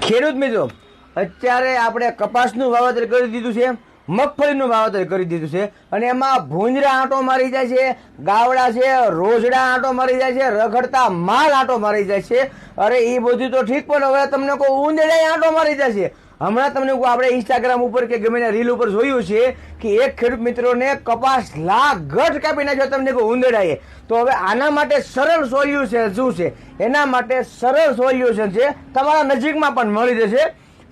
ખેડૂત મિત્રો, અત્યારે આપણે કપાસનું વાવેતર કરી દીધું છે, મગફળીનું વાવેતર કરી દીધું છે અને એમાં ભૂંજરા આંટો મારી જાય છે, ગાવડા છે, રોજડા આંટો મારી જાય છે, રખડતા માલ આંટો મારી જાય છે. અરે એ બધું તો ઠીક, પણ હવે તમને કોઈ ઉંદરડા આંટો મારી જાય છે. હમણાં તમને આપણે ઇન્સ્ટાગ્રામ ઉપર કે ગમે રીલ ઉપર જોયું છે કે એક ખેડૂત મિત્રોને કપાસ લાગટ કાપી નાખ્યો તમને કોઈ ઉંદરડાએ. તો હવે આના માટે સરળ સોલ્યુશન શું છે? એના માટે સરળ સોલ્યુશન છે, તમારા નજીકમાં પણ મળી જશે.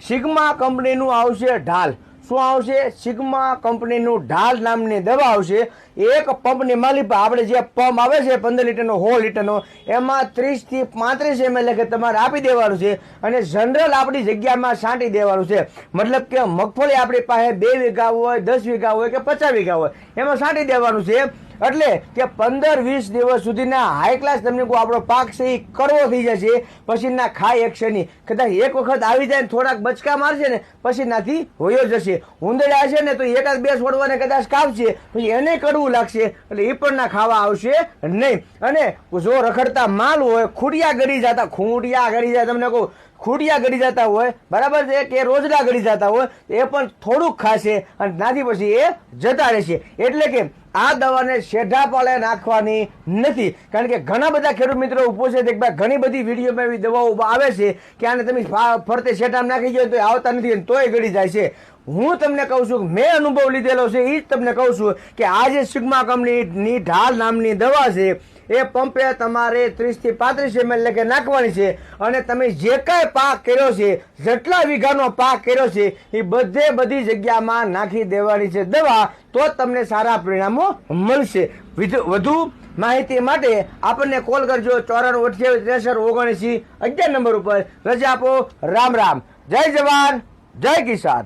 સિગ્મા કંપનીનું આવશે ઢાલ. શું આવશે? સિગ્મા કંપનીનું ઢાલ નામની દવા આવશે. એક પંપની માલિપા આપણે જે પંપ આવે છે 15 લીટરનો 16 લીટરનો, એમાં 30 થી 35 ml કે તમારે આપી દેવાનું છે અને જનરલ આપણી જગ્યામાં છાંટી દેવાનું છે. મતલબ કે મગફળી આપણી પાસે 2 વીઘા હોય, 10 વીઘા હોય કે 50 વીઘા હોય, એમાં છાંટી દેવાનું છે. એટલે કે 15-20 દિવસ સુધીના હાઈ ક્લાસ તમને આપણો પાક છે એ કરવો થઈ જશે. પછીના ખાય એકશે નહીં. કદાચ એક વખત આવી જાય ને થોડાક બચકા મારશે ને પછી નાથી હોયો જશે. ઉંદરડા હશે ને તો એકાદ બે છોડવાને કદાચ કાપશે, પછી એને કડવું લાગશે, એટલે એ પણ ના ખાવા આવશે નહીં. અને જો રખડતા માલ હોય, ખૂટિયા ગળી જાય, તમને કહું ખૂટિયા ગળી જતા હોય, બરાબર છે, કે રોજડા ગળી જતા હોય, એ પણ થોડુંક ખાશે અને નાથી પછી એ જતા રહેશે. એટલે કે આ દવાને શેઢા પાલે નાખવાની નથી. કારણ કે ઘણા બધા ખેડૂત મિત્રો પૂછે છે કે ભાઈ ઘણી બધી વિડીયોમાં એવી દવાઓ આવે છે કે આને તમે ફરતે શેઢામાં નાખી જાય તો આવતા નથી, તોય ગળી જાય છે. હું તમને કહું છું કે મેં અનુભવ લીધેલો છે, એ જ તમને કહું છું કે આ જે સિગ્મા કંપનીની ઢાલ નામની દવા છે એ પંપે તમારે 30 થી 35 ml કે નાખવાની છે. અને તમે જે કાંઈ પાક કર્યો છે, જેટલા વીઘાનો પાક કર્યો છે, એ બધી જગ્યામાં નાખી દેવાની છે દવા. તો તમને સારા પરિણામો મળશે. વધુ માહિતી માટે આપણને કોલ કરજો 94 28 63 79 11 નંબર ઉપર. રજા આપો. રામ રામ. જય જવાન, જય કિસાન.